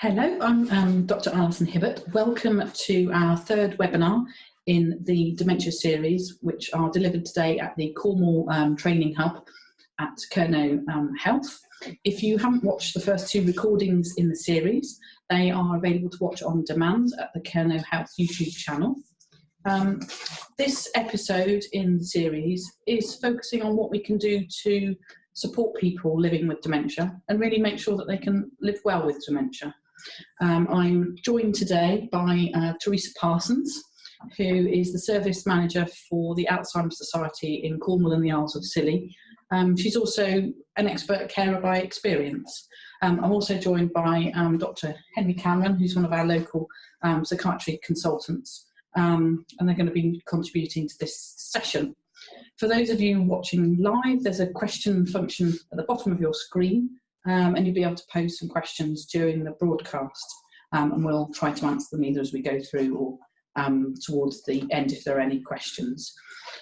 Hello, I'm Dr Allison Hibbert. Welcome to our third webinar in the Dementia series, which are delivered today at the Cornwall Training Hub at Kernow Health. If you haven't watched the first two recordings in the series, they are available to watch on demand at the Kernow Health YouTube channel. This episode in the series is focusing on what we can do to support people living with dementia and really make sure that they can live well with dementia. I'm joined today by Teresa Parsons, who is the Service Manager for the Alzheimer Society in Cornwall and the Isles of Scilly. She's also an expert carer by experience. I'm also joined by Dr Henry Cameron, who's one of our local psychiatry consultants, and they're going to be contributing to this session. For those of you watching live, there's a question function at the bottom of your screen, and you'll be able to pose some questions during the broadcast, and we'll try to answer them either as we go through or towards the end if there are any questions.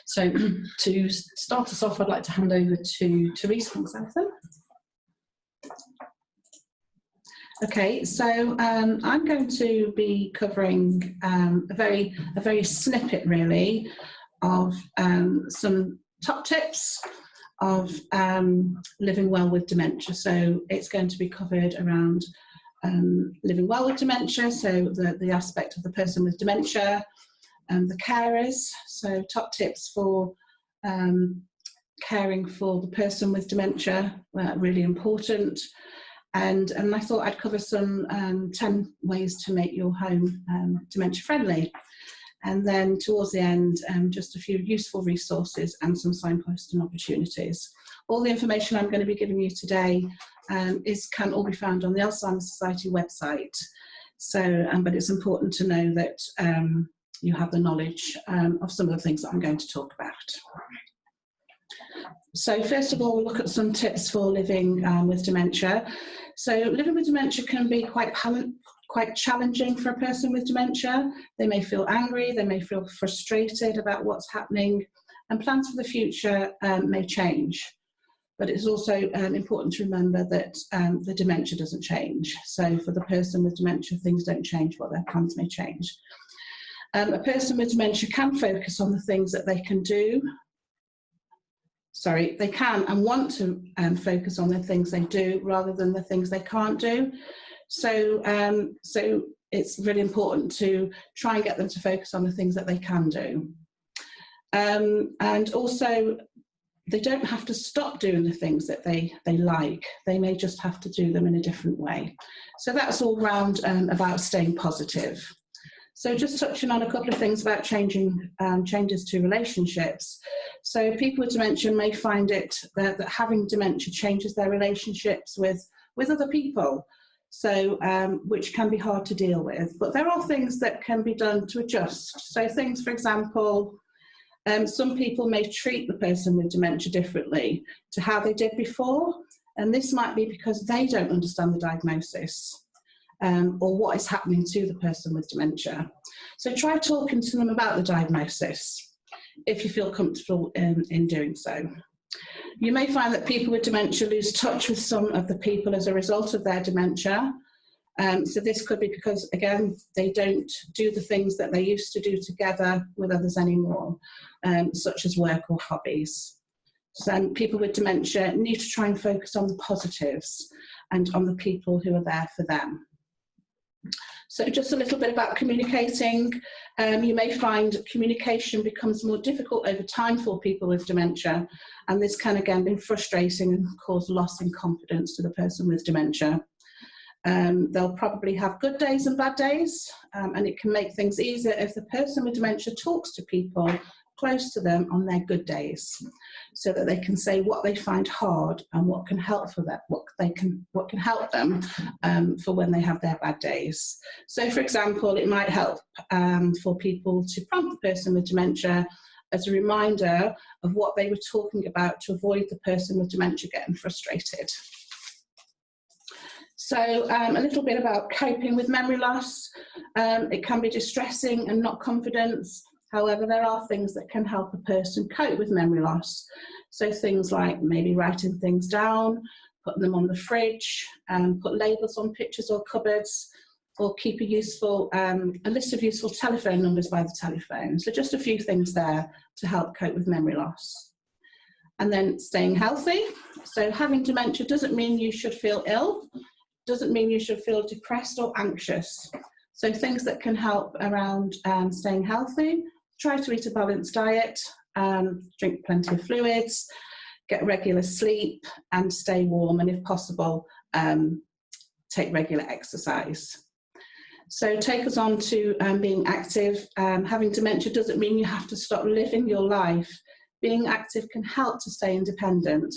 So to start us off, I'd like to hand over to Teresa. Okay, so I'm going to be covering a very snippet really of some top tips of living well with dementia. So it's going to be covered around living well with dementia, so the aspect of the person with dementia, the carers, so top tips for caring for the person with dementia, really important. And I thought I'd cover some 10 ways to make your home dementia friendly. And then towards the end, just a few useful resources and some signposting opportunities. All the information I'm going to be giving you today can all be found on the Alzheimer Society website. So, but it's important to know that you have the knowledge of some of the things that I'm going to talk about. So first of all, we'll look at some tips for living with dementia. So living with dementia can be quite challenging for a person with dementia. They may feel angry, they may feel frustrated about what's happening, and plans for the future may change. But it's also important to remember that the dementia doesn't change. So for the person with dementia, things don't change, but their plans may change. A person with dementia can focus on the things that they can do. They can and want to focus on the things they do rather than the things they can't do. So it's really important to try and get them to focus on the things that they can do. And also, they don't have to stop doing the things that they like. They may just have to do them in a different way. So that's all round about staying positive. So just touching on a couple of things about changes to relationships. So people with dementia may find it that having dementia changes their relationships with other people. So, which can be hard to deal with. But there are things that can be done to adjust. So things, for example, some people may treat the person with dementia differently to how they did before. And this might be because they don't understand the diagnosis or what is happening to the person with dementia. So try talking to them about the diagnosis if you feel comfortable in doing so. You may find that people with dementia lose touch with some of the people as a result of their dementia. So this could be because, again, they don't do the things that they used to do together with others anymore, such as work or hobbies. So people with dementia need to try and focus on the positives and on the people who are there for them. So just a little bit about communicating. You may find communication becomes more difficult over time for people with dementia, and this can again be frustrating and cause loss in confidence to the person with dementia. They'll probably have good days and bad days, and it can make things easier if the person with dementia talks to people close to them on their good days, so that they can say what they find hard and what can help for them, what can help them for when they have their bad days. So, for example, it might help for people to prompt the person with dementia as a reminder of what they were talking about to avoid the person with dementia getting frustrated. So a little bit about coping with memory loss. It can be distressing and not confident. However, there are things that can help a person cope with memory loss. So things like maybe writing things down, put them on the fridge, put labels on pictures or cupboards, or keep a list of useful telephone numbers by the telephone. So just a few things there to help cope with memory loss. And then staying healthy. So having dementia doesn't mean you should feel ill, doesn't mean you should feel depressed or anxious. So things that can help around staying healthy: try to eat a balanced diet, drink plenty of fluids, get regular sleep, and stay warm, and if possible, take regular exercise. So take us on to being active. Having dementia doesn't mean you have to stop living your life. Being active can help to stay independent,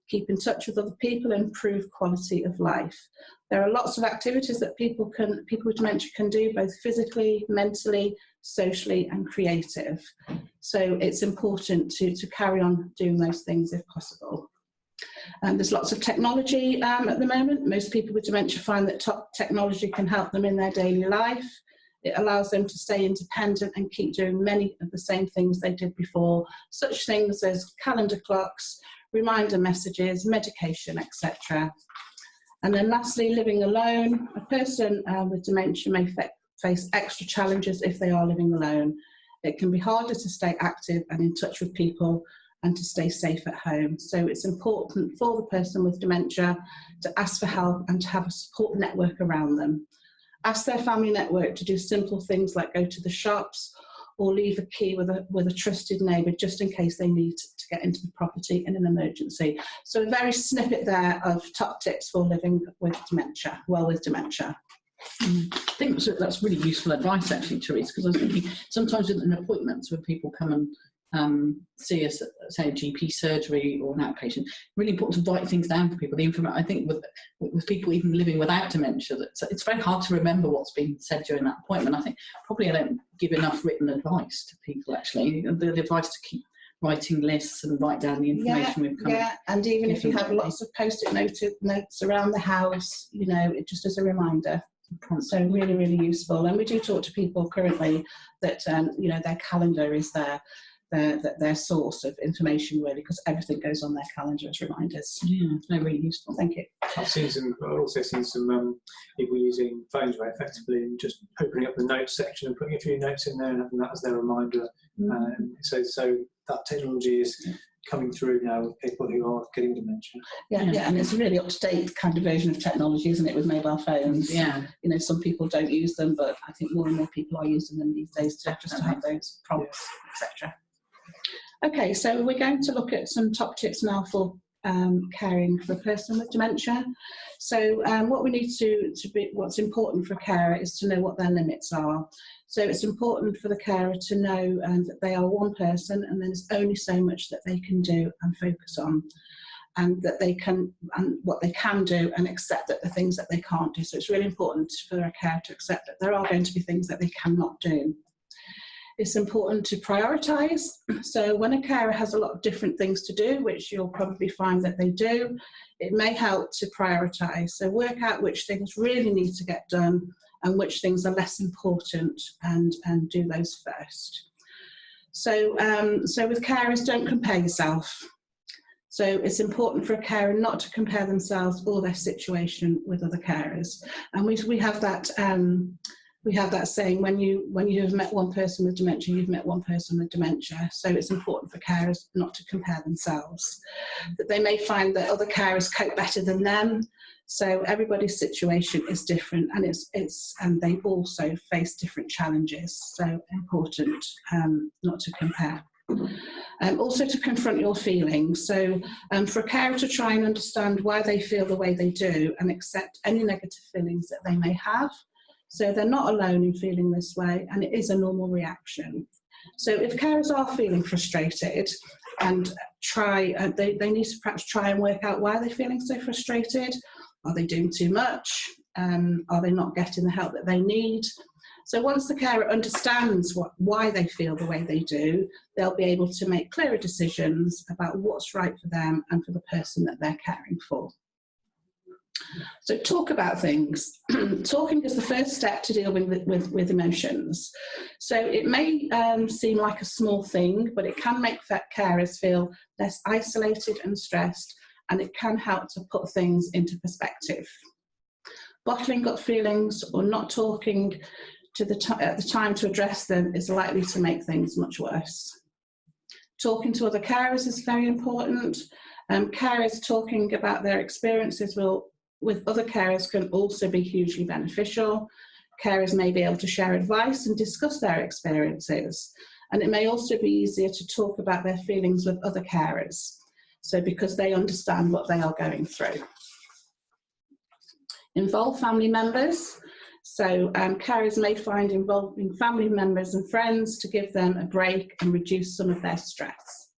keep in touch with other people, and improve quality of life. There are lots of activities that people with dementia can do, both physically, mentally, socially, and creative. So it's important to carry on doing those things if possible. There's lots of technology at the moment. Most people with dementia find that technology can help them in their daily life. It allows them to stay independent and keep doing many of the same things they did before, such things as calendar clocks, reminder messages, medication, etc. And then lastly, living alone. A person with dementia may face extra challenges if they are living alone. It can be harder to stay active and in touch with people and to stay safe at home. So it's important for the person with dementia to ask for help and to have a support network around them. Ask their family network to do simple things like go to the shops or leave a key with a trusted neighbour just in case they need to get into the property in an emergency. So a very snippet there of top tips for living with dementia, with dementia. I think that's really useful advice actually, Teresa, because I was thinking sometimes in appointments when people come and see us at, say, a GP surgery or an outpatient, really important to write things down for people. I think with people even living without dementia, it's very hard to remember what's been said during that appointment. I think probably I don't give enough written advice to people actually. The advice to keep writing lists and write down the information we've come. Yeah, and even if you have lots of post-it notes around the house, it just as a reminder. So really, really useful. And we do talk to people currently that their calendar is their source of information, really, because everything goes on their calendar as reminders. Yeah, no, really useful. Thank you. I've also seen some people using phones very effectively and just opening up the notes section and putting a few notes in there and having that as their reminder. So that technology is coming through now with people who are getting dementia. Yeah, and it's a really up-to-date kind of version of technology, isn't it, with mobile phones? Yeah. Some people don't use them, but I think more and more people are using them these days to have those prompts, etc. Okay, so we're going to look at some top tips now for caring for a person with dementia. So what's important for a carer is to know what their limits are. So it's important for the carer to know that they are one person and there's only so much that they can do and focus on, and that they can, and what they can do, and accept that the things that they can't do. So it's really important for a carer to accept that there are going to be things that they cannot do. It's important to prioritise. So when a carer has a lot of different things to do, which you'll probably find that they do, it may help to prioritise. So work out which things really need to get done and which things are less important, and do those first. So with carers, don't compare yourself. So it's important for a carer not to compare themselves or their situation with other carers. And we have that saying, when you have met one person with dementia, you've met one person with dementia. So it's important for carers not to compare themselves. That they may find that other carers cope better than them. So everybody's situation is different, and and they also face different challenges. So important not to compare. Also to confront your feelings. So for a carer to try and understand why they feel the way they do and accept any negative feelings that they may have. So they're not alone in feeling this way, and it is a normal reaction. So if carers are feeling frustrated, and they need to perhaps try and work out why they're feeling so frustrated. Are they doing too much? Are they not getting the help that they need? So once the carer understands why they feel the way they do, they'll be able to make clearer decisions about what's right for them and for the person that they're caring for. So talk about things. Talking is the first step to deal with emotions. So it may seem like a small thing, but it can make carers feel less isolated and stressed, and it can help to put things into perspective. Bottling up feelings or not talking at the time to address them is likely to make things much worse. Talking to other carers is very important. Carers talking about their experiences with other carers can also be hugely beneficial. Carers may be able to share advice and discuss their experiences. And it may also be easier to talk about their feelings with other carers, so because they understand what they are going through. Involve family members. So carers may find involving family members and friends to give them a break and reduce some of their stress.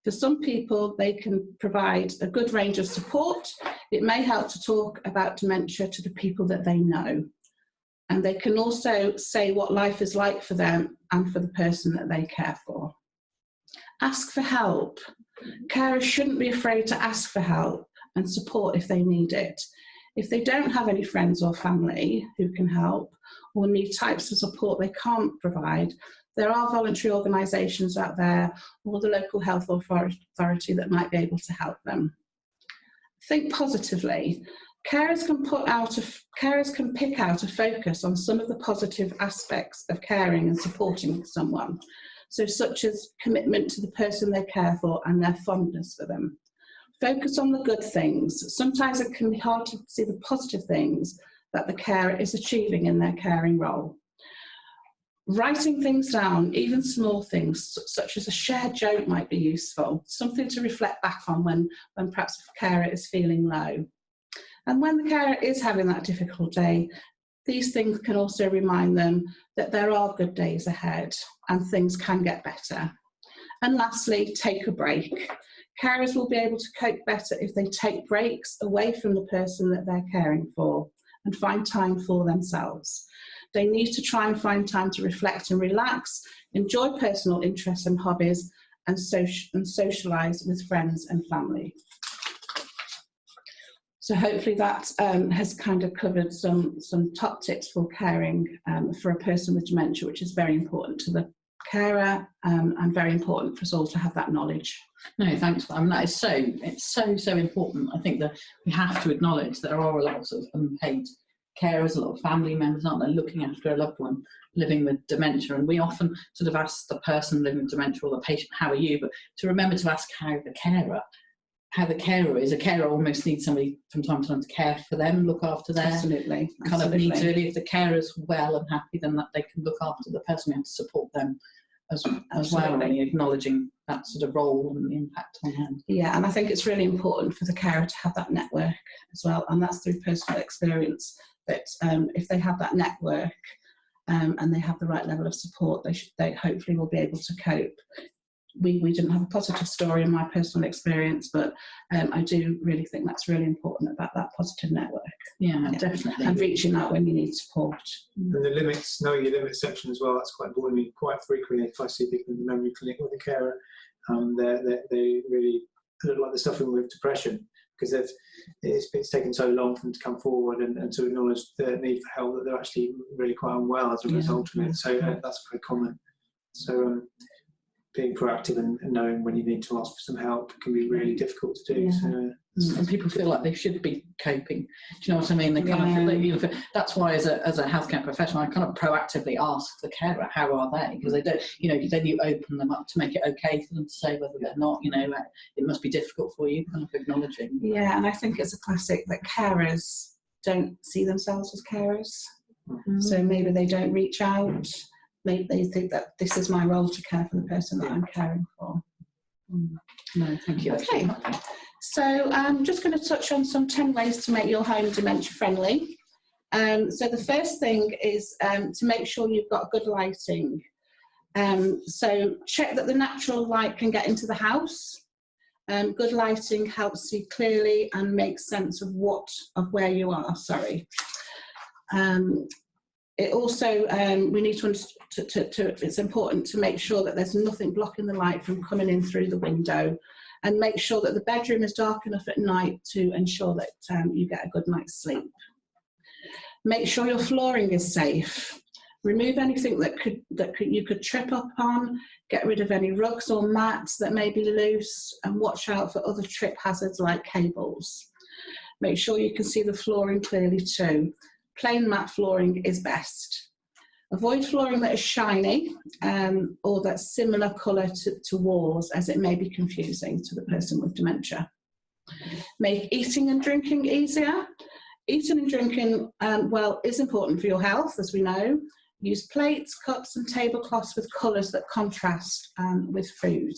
For some people, they can provide a good range of support. It may help to talk about dementia to the people that they know. And they can also say what life is like for them and for the person that they care for. Ask for help. Carers shouldn't be afraid to ask for help and support if they need it. If they don't have any friends or family who can help or need types of support they can't provide, there are voluntary organisations out there or the local health authority that might be able to help them. Think positively. Carers can pick out a focus on some of the positive aspects of caring and supporting someone, so such as commitment to the person they care for and their fondness for them. Focus on the good things. Sometimes it can be hard to see the positive things that the carer is achieving in their caring role. Writing things down, even small things, such as a shared joke, might be useful, something to reflect back on when perhaps a carer is feeling low. And when the carer is having that difficult day, these things can also remind them that there are good days ahead and things can get better. And lastly, take a break. Carers will be able to cope better if they take breaks away from the person that they're caring for and find time for themselves. They need to try and find time to reflect and relax, enjoy personal interests and hobbies, and socialise with friends and family. So hopefully that has kind of covered some top tips for caring for a person with dementia, which is very important to the carer and very important for us all to have that knowledge. No, thanks for that. I mean, that is so important. I think that we have to acknowledge that there are a lot of unpaid carers, a lot of family members, aren't there, looking after a loved one living with dementia. And we often sort of ask the person living with dementia or the patient, how are you? But to remember to ask how the carer is. A carer almost needs somebody from time to time to care for them, look after them. Absolutely. Kind of needs really, if the carer's well and happy, then that they can look after the person and support them as well, and acknowledging that sort of role and the impact on them. Yeah, and I think it's really important for the carer to have that network as well, and that's through personal experience, that if they have that network and they have the right level of support, they hopefully will be able to cope. We didn't have a positive story in my personal experience, but I do really think that's really important about that positive network. Yeah, definitely. And reaching out when you need support. And the limits, knowing your limits section as well, that's quite important. I mean, quite frequently, if I see people in the memory clinic with a carer, they really look like they're suffering with depression, because it's taken so long for them to come forward and to acknowledge the need for help, that they're actually really quite unwell as a result of it. So that's very common. So being proactive and knowing when you need to ask for some help can be really difficult to do. Yeah. So, and people feel like they should be coping. Do you know what I mean? They kind of feel, that's why as a healthcare professional, I kind of proactively ask the carer, how are they? Because they don't, then you open them up to make it okay for them to say whether they're not, it must be difficult for you, kind of acknowledging. Yeah, and I think it's a classic that carers don't see themselves as carers. Mm-hmm. So maybe they don't reach out. Maybe they think that this is my role to care for the person that I'm caring for. No, thank you. Okay, so I'm just going to touch on some 10 ways to make your home dementia friendly. So the first thing is to make sure you've got good lighting. So check that the natural light can get into the house. Good lighting helps see clearly and make sense of where you are. Sorry. It also, we need to it's important to make sure that there's nothing blocking the light from coming in through the window, and make sure that the bedroom is dark enough at night to ensure that you get a good night's sleep. Make sure your flooring is safe. Remove anything that you could trip up on, get rid of any rugs or mats that may be loose, and watch out for other trip hazards like cables. Make sure you can see the flooring clearly too. Plain matte flooring is best. Avoid flooring that is shiny or that's similar colour to walls, as it may be confusing to the person with dementia. Make eating and drinking easier. Eating and drinking, well, is important for your health, as we know. Use plates, cups and tablecloths with colours that contrast with food.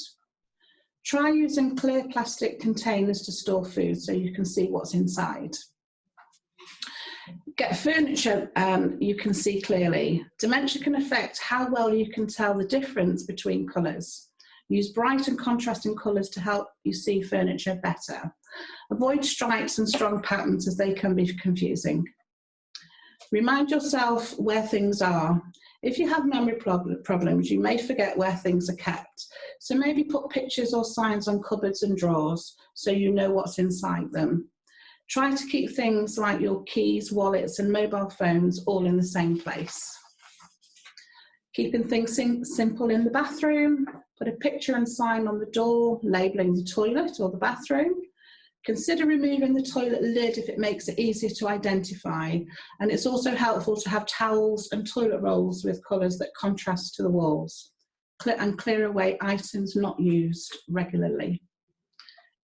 Try using clear plastic containers to store food so you can see what's inside. Get furniture you can see clearly. Dementia can affect how well you can tell the difference between colours. Use bright and contrasting colours to help you see furniture better. Avoid stripes and strong patterns, as they can be confusing. Remind yourself where things are. If you have memory problems, you may forget where things are kept. So maybe put pictures or signs on cupboards and drawers so you know what's inside them. Try to keep things like your keys, wallets and mobile phones all in the same place. Keeping things simple in the bathroom. Put a picture and sign on the door labelling the toilet or the bathroom. Consider removing the toilet lid if it makes it easier to identify, and it's also helpful to have towels and toilet rolls with colours that contrast to the walls, and clear away items not used regularly.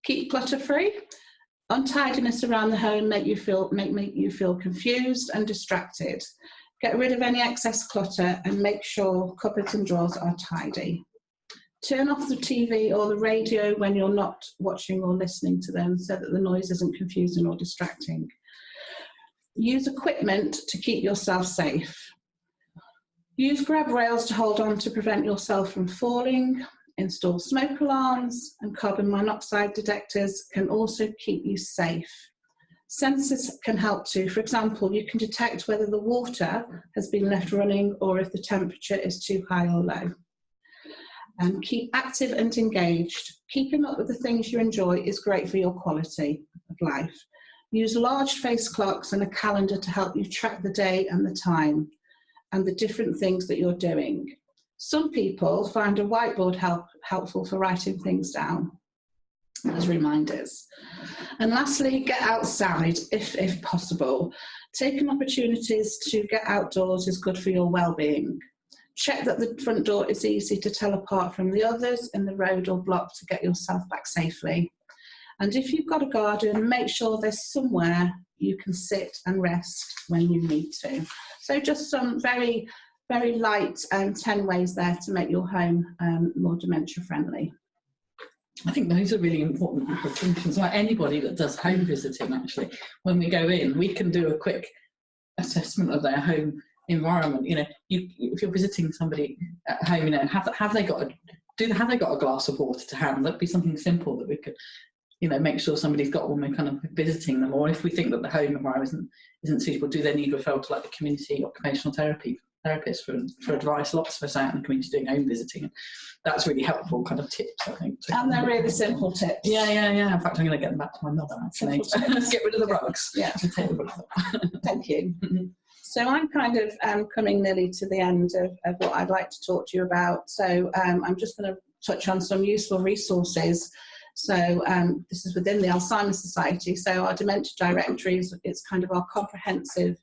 Keep clutter free. Untidiness around the home make you feel confused and distracted. Get rid of any excess clutter and make sure cupboards and drawers are tidy. Turn off the TV or the radio when you're not watching or listening to them so that the noise isn't confusing or distracting. Use equipment to keep yourself safe. Use grab rails to hold on to prevent yourself from falling. Install smoke alarms, and carbon monoxide detectors can also keep you safe. Sensors can help too. For example, you can detect whether the water has been left running or if the temperature is too high or low. And keep active and engaged. Keeping up with the things you enjoy is great for your quality of life. Use large face clocks and a calendar to help you track the day and the time and the different things that you're doing. Some people find a whiteboard helpful for writing things down as reminders. And lastly, get outside if possible. Taking opportunities to get outdoors is good for your well-being. Check that the front door is easy to tell apart from the others in the road or block to get yourself back safely. And if you've got a garden, make sure there's somewhere you can sit and rest when you need to. So just some very, very light 10 ways there to make your home more dementia friendly. I think those are really important distinctions. Like anybody that does home visiting, actually, when we go in, we can do a quick assessment of their home environment. You know, if you're visiting somebody at home, you know, have they got a glass of water to hand? That'd be something simple that we could, you know, make sure somebody's got when we're kind of visiting them. Or if we think that the home environment isn't suitable, do they need referral to like the community occupational therapist for advice? Lots of us out in the community doing home visiting, and that's really helpful kind of tips, I think. And they're really simple tips. Yeah. In fact, I'm going to get them back to my mother, actually. Get rid of the rugs. Yeah. Take the rugs off. Thank you. So I'm kind of coming nearly to the end of what I'd like to talk to you about. So I'm just going to touch on some useful resources. So this is within the Alzheimer's Society. So our dementia directory it's kind of our comprehensive,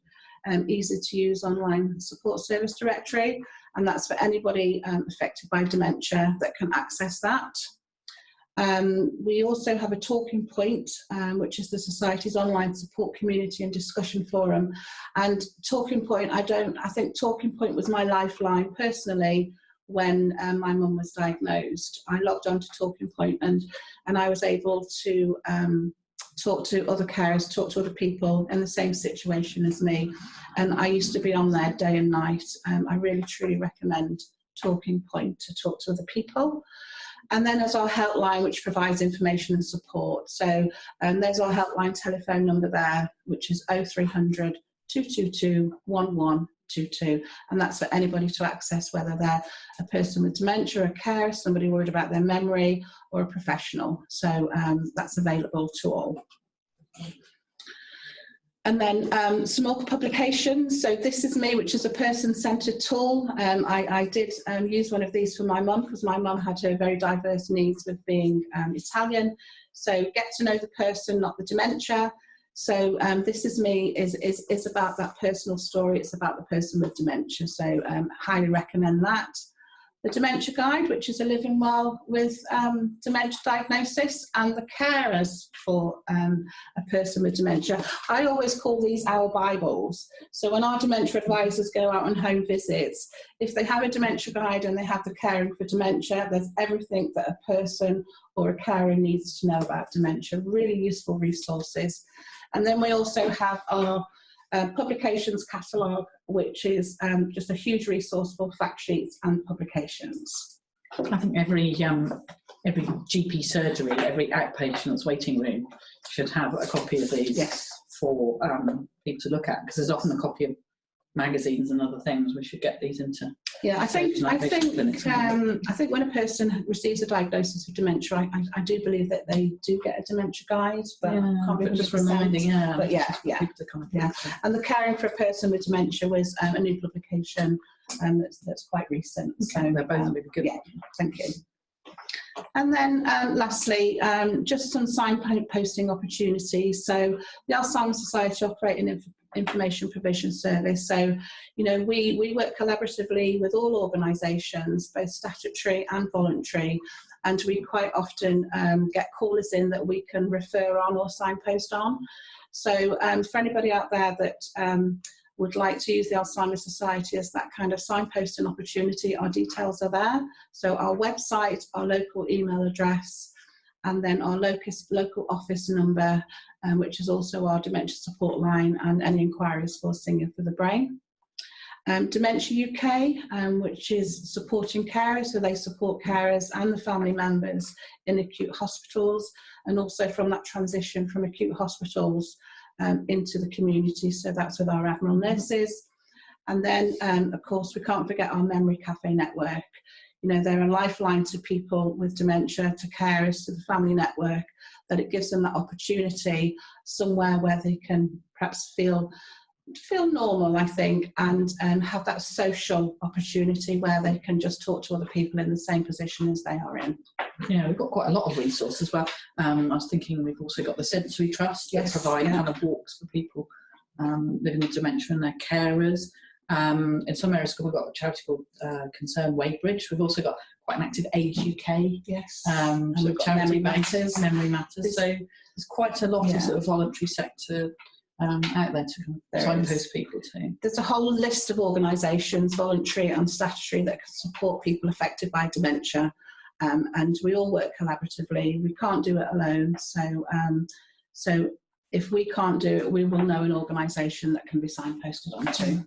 easy to use online support service directory, and that's for anybody affected by dementia that can access that. We also have a talking point, which is the Society's online support community and discussion forum. And talking point, I think talking point was my lifeline personally when my mum was diagnosed. I logged on to talking point and I was able to talk to other carers, talk to other people in the same situation as me. And I used to be on there day and night. I really truly recommend talking point to talk to other people. And then there's our helpline, which provides information and support. So there's our helpline telephone number there, which is 0300 222 1122. And that's for anybody to access, whether they're a person with dementia, a carer, somebody worried about their memory, or a professional. So that's available to all. And then some more publications. So This Is Me, which is a person-centred tool. I did use one of these for my mum, because my mum had her very diverse needs with being Italian. So get to know the person, not the dementia. So This Is Me is about that personal story. It's about the person with dementia. So highly recommend that. The Dementia Guide, which is a living well with dementia diagnosis, and the carers for a person with dementia. I always call these our Bibles. So when our dementia advisors go out on home visits, if they have a dementia guide and they have the caring for dementia, there's everything that a person or a carer needs to know about dementia. Really useful resources. And then we also have our publications catalogue, which is just a huge resource for fact sheets and publications. I think every GP surgery, every outpatient's waiting room should have a copy of these. Yes. For people to look at, because there's often a copy of magazines and other things. We should get these into. Yeah, I think when a person receives a diagnosis of dementia, I do believe that they do get a dementia guide, but can't be just reminding. But yeah. And the Caring for a Person with Dementia was a new publication that's quite recent. Okay, so they're both really good. Yeah, thank you. And then lastly, just some signposting opportunities. So the Alzheimer Society operate an information provision service. So, you know, we work collaboratively with all organisations, both statutory and voluntary, and we quite often get callers in that we can refer on or signpost on. So for anybody out there that would like to use the Alzheimer Society as that kind of signposting opportunity, our details are there. So our website, our local email address, and then our local office number, which is also our dementia support line, and any inquiries for Singing for the Brain. Dementia UK, which is supporting carers, so they support carers and the family members in acute hospitals, and also from that transition from acute hospitals into the community, so that's with our Admiral nurses. And then, of course, we can't forget our Memory Cafe network. You know, they're a lifeline to people with dementia, to carers, to the family network, that it gives them that opportunity somewhere where they can perhaps feel normal, I think, and have that social opportunity where they can just talk to other people in the same position as they are in. Yeah, we've got quite a lot of resources as well. I was thinking we've also got the Sensory Trust that provide kind of walks for people living with dementia and their carers. In some areas we've got a charity called Concern Weybridge. We've also got quite an active Age UK. Yes. So we've got Charity Memory Matters. So there's quite a lot of sort of voluntary sector out there to signpost people to. There's a whole list of organisations, voluntary and statutory, that can support people affected by dementia, and we all work collaboratively. We can't do it alone, so if we can't do it, we will know an organisation that can be signposted onto.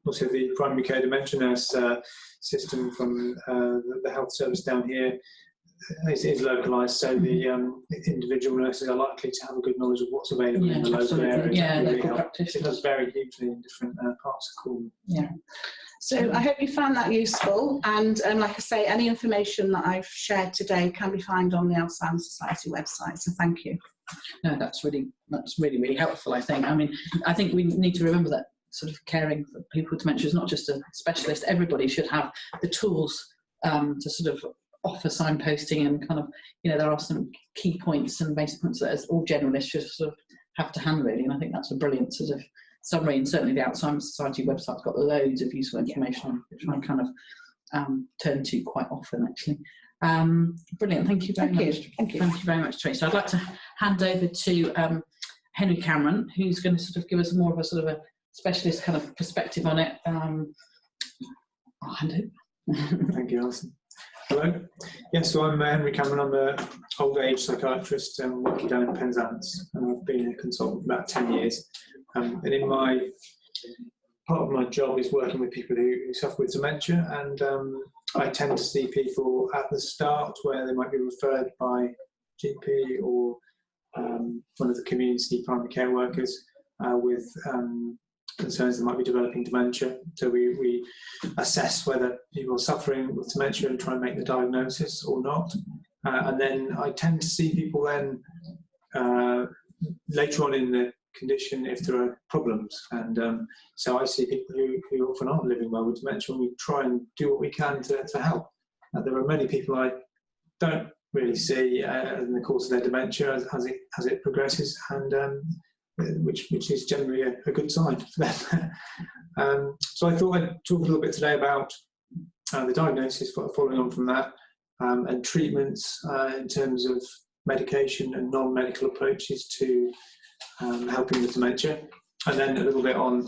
Also, the primary care dementia nurse system from the health service down here is localised, so the individual nurses are likely to have a good knowledge of what's available in the local area. Yeah, really local practitioners. It does vary hugely in different parts of Cornwall. Yeah. So I hope you found that useful, and like I say, any information that I've shared today can be found on the Alzheimer Society website, so thank you. No, that's really helpful, I think. I mean, I think we need to remember that sort of caring for people with dementia is not just a specialist. Everybody should have the tools to sort of offer signposting, and kind of, you know, there are some key points and basic points that as all generalists should sort of have to hand, really. And I think that's a brilliant sort of summary, and certainly the Alzheimer Society website's got loads of useful information which I kind of turn to quite often, actually. Brilliant, thank you very much. Thank you very much, Teresa. I'd like to hand over to Henry Cameron, who's going to sort of give us more of a sort of a specialist kind of perspective on it. I'll hand over. Thank you, Alison. Hello. Yes, so I'm Henry Cameron. I'm an old age psychiatrist working down in Penzance, and I've been a consultant for about 10 years. And in my part of my job is working with people who suffer with dementia, and I tend to see people at the start where they might be referred by GP or one of the community primary care workers with concerns they might be developing dementia. So we assess whether people are suffering with dementia and try and make the diagnosis or not. And then I tend to see people then later on in the condition if there are problems. And so I see people who often aren't living well with dementia, and we try and do what we can to help. There are many people I don't really see in the course of their dementia as it progresses, and which is generally a good sign for them. So I thought I'd talk a little bit today about the diagnosis, following on from that, and treatments in terms of medication and non-medical approaches to helping with dementia, and then a little bit on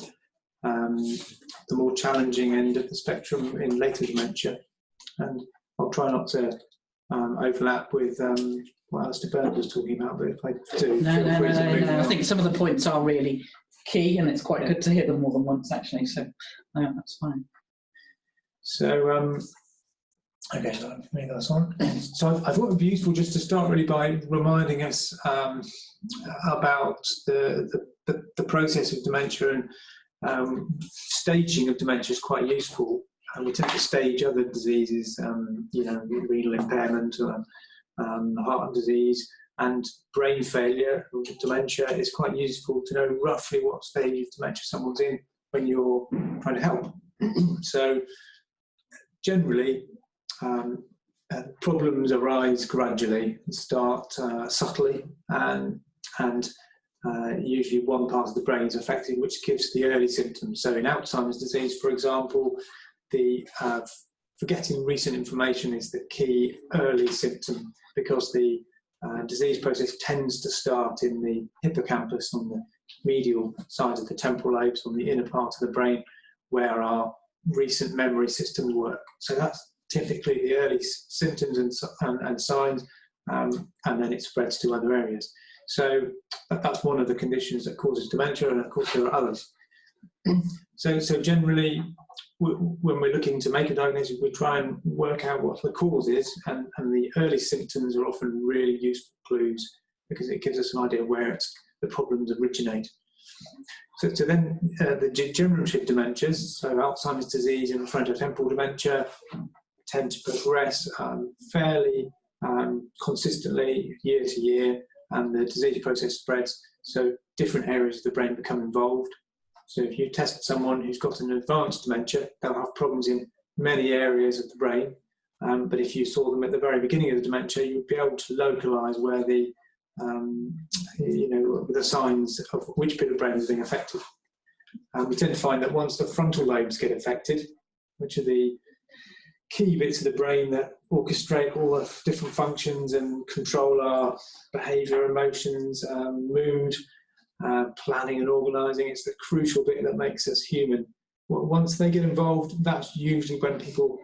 the more challenging end of the spectrum in later dementia. And I'll try not to overlap with what Alistair Byrne was talking about, but if I do, no. I think some of the points are really key, and it's quite good to hear them more than once, actually. So no, that's fine. So okay, so maybe that's on. So I thought it would be useful just to start really by reminding us about the process of dementia, and staging of dementia is quite useful. And we tend to stage other diseases, renal impairment, heart disease, and brain failure. Dementia is quite useful to know roughly what stage of dementia someone's in when you're trying to help. So generally, problems arise gradually and start subtly, and usually one part of the brain is affected, which gives the early symptoms. So in Alzheimer's disease, for example, the forgetting recent information is the key early symptom, because the disease process tends to start in the hippocampus, on the medial side of the temporal lobes, on the inner part of the brain, where our recent memory systems work. So that's typically the early symptoms and signs, and then it spreads to other areas. So that's one of the conditions that causes dementia, and of course there are others. So generally, when we're looking to make a diagnosis, we try and work out what the cause is, and the early symptoms are often really useful clues, because it gives us an idea where the problems originate. So then the degenerative dementias, so Alzheimer's disease and frontotemporal dementia, tend to progress fairly consistently year to year, and the disease process spreads, so different areas of the brain become involved. So if you test someone who's got an advanced dementia, they'll have problems in many areas of the brain, but if you saw them at the very beginning of the dementia, you'd be able to localise where the the signs of which bit of the brain is being affected. We tend to find that once the frontal lobes get affected, which are the key bits of the brain that orchestrate all the different functions and control our behaviour, emotions, mood, planning and organising, it's the crucial bit that makes us human. Once they get involved, that's usually when people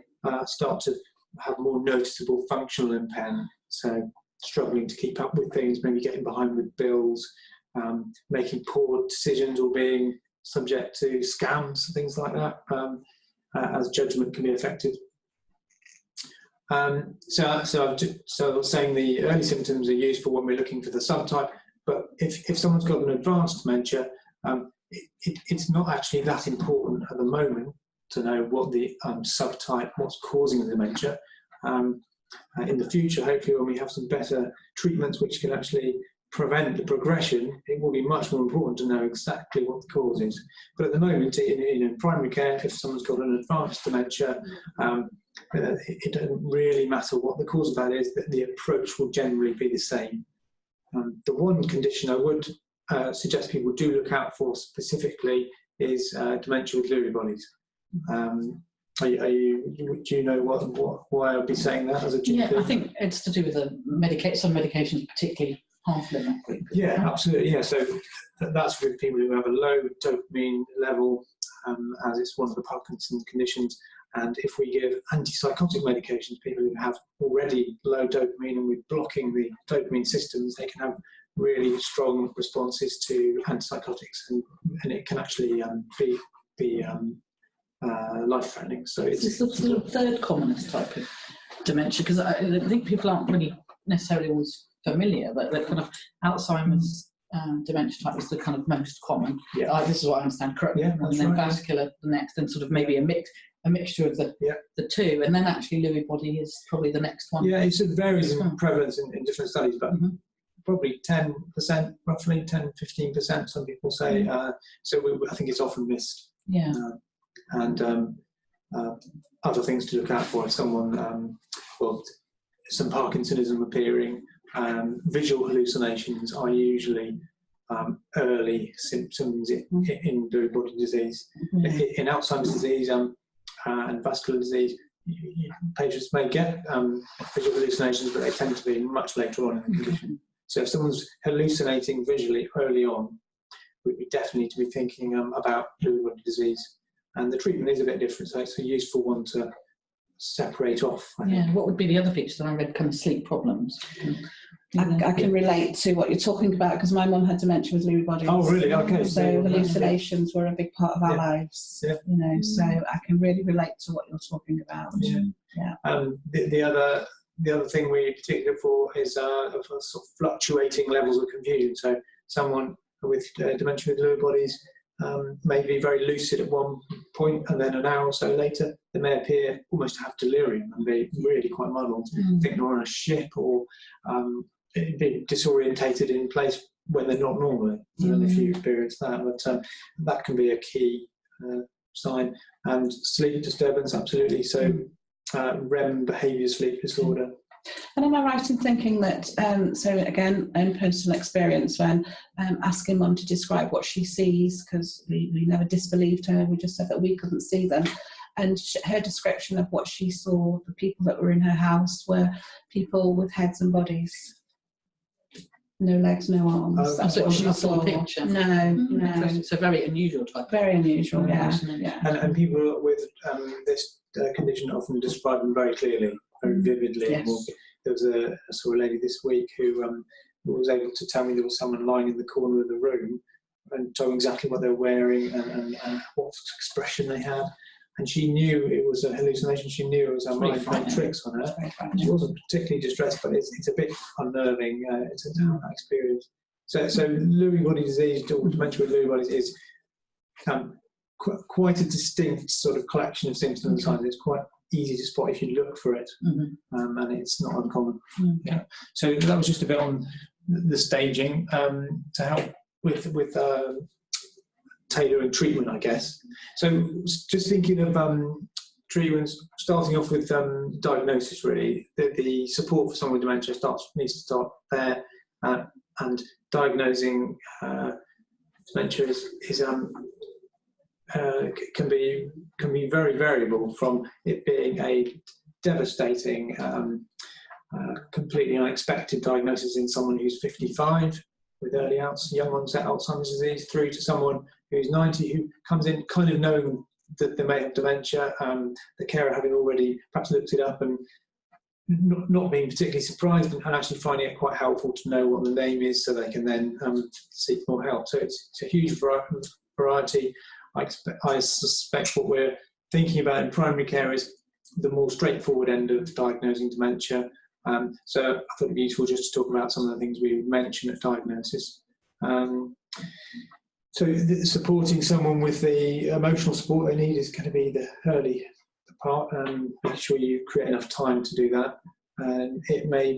start to have more noticeable functional impairment. So struggling to keep up with things, maybe getting behind with bills, making poor decisions, or being subject to scams, things like that, as judgment can be affected. So I was saying the early symptoms are useful when we're looking for the subtype, but if someone's got an advanced dementia, it's not actually that important at the moment to know what the subtype, what's causing the dementia. In the future, hopefully, when we have some better treatments which can actually prevent the progression, it will be much more important to know exactly what the cause is. But at the moment, in primary care, if someone's got an advanced dementia, it doesn't really matter what the cause of that is, the approach will generally be the same. The one condition I would suggest people do look out for specifically is dementia with Lewy bodies. Do you know why I'd be saying that as a GP? Yeah, I think it's to do with some medications, particularly half-limit. Yeah, absolutely. Yeah, so that's with people who have a low dopamine level, as it's one of the Parkinson's conditions. And if we give antipsychotic medications, people who have already low dopamine, and we're blocking the dopamine systems, they can have really strong responses to antipsychotics, and it can actually be life-threatening. So it's the sort of third commonest type of dementia, because I think people aren't really necessarily always familiar, but the kind of Alzheimer's dementia type is the kind of most common. Yeah. This is what I understand correctly. Yeah, and then vascular the next, and sort of maybe a mixture of the two, and then actually Lewy body is probably the next one. Yeah, it varies in prevalence in different studies, but probably 10%, roughly 10-15%. Some people say. I think it's often missed. Yeah. And other things to look out for: if someone, some Parkinsonism appearing. Visual hallucinations are usually early symptoms in Lewy body disease. In Alzheimer's disease and vascular disease, patients may get visual hallucinations, but they tend to be much later on in the condition. So if someone's hallucinating visually early on, we definitely need to be thinking about Lewy body disease. And the treatment is a bit different, so it's a useful one to separate off. I think. What would be the other features that I read? Kind of sleep problems. I can relate to what you're talking about because my mum had dementia with Lewy bodies. Oh, really? Okay. So hallucinations were a big part of our lives. Yeah. So I can really relate to what you're talking about. Yeah. The other thing we particularly look for is sort of fluctuating levels of confusion. So someone with dementia with Lewy bodies may be very lucid at one point, and then an hour or so later they may appear almost to have delirium and be really quite muddled, think they're on a ship or be disorientated in place when they're not normally. I don't know if you experience that, but that can be a key sign. And sleep disturbance, absolutely. So REM, behaviour sleep disorder. And am I right in thinking that, so again, in personal experience, when asking Mum to describe what she sees, because we never disbelieved her, we just said that we couldn't see them, and her description of what she saw, the people that were in her house were people with heads and bodies. No legs, no arms. That's what she saw. Picture. No. It's a very unusual type. Very unusual, yeah. And people with this condition often describe them very clearly, very vividly. Yes. There was I saw a lady this week who was able to tell me there was someone lying in the corner of the room and told me exactly what they were wearing and what expression they had. And she knew it was a hallucination. She knew it was a mind playing tricks on her. She wasn't particularly distressed, but it's a bit unnerving. It's a tough experience. So Lewy body disease, or dementia with Lewy bodies, is quite a distinct sort of collection of symptoms and signs. It's quite easy to spot if you look for it, and it's not uncommon. Yeah. So that was just a bit on the staging to help with tailoring treatment, I guess. So just thinking of treatments, starting off with diagnosis, really. The support for someone with dementia needs to start there, and diagnosing dementia can be very variable, from it being a devastating, completely unexpected diagnosis in someone who's 55 with young onset Alzheimer's disease, through to someone who's 90 who comes in kind of knowing that they may have dementia, the carer having already perhaps looked it up and not being particularly surprised, and actually finding it quite helpful to know what the name is so they can then seek more help. So it's a huge variety. I suspect what we're thinking about in primary care is the more straightforward end of diagnosing dementia. So I thought it'd be useful just to talk about some of the things we mentioned at diagnosis. So supporting someone with the emotional support they need is going to be the early part, and make sure you create enough time to do that. And it may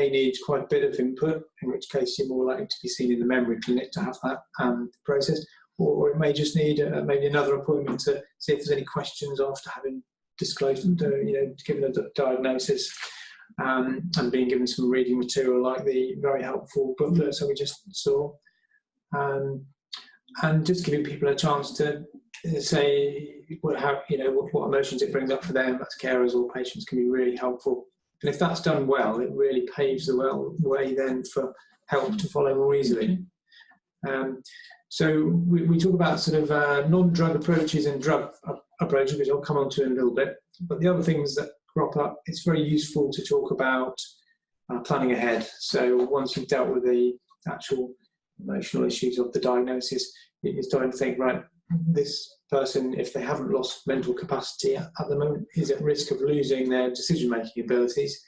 need quite a bit of input, in which case you're more likely to be seen in the memory clinic to have that process. Or it may just need maybe another appointment to see if there's any questions after having disclosed and given a diagnosis, and being given some reading material like the very helpful booklet that we just saw, and just giving people a chance to say what emotions it brings up for them as carers or patients can be really helpful. And if that's done well, it really paves the way then for help to follow more easily. So we talk about sort of non-drug approaches and drug approaches, which I'll come on to in a little bit. But the other things that crop up, it's very useful to talk about planning ahead. So once you've dealt with the actual emotional issues of the diagnosis, it's time to think, right, this person, if they haven't lost mental capacity at the moment, is at risk of losing their decision-making abilities.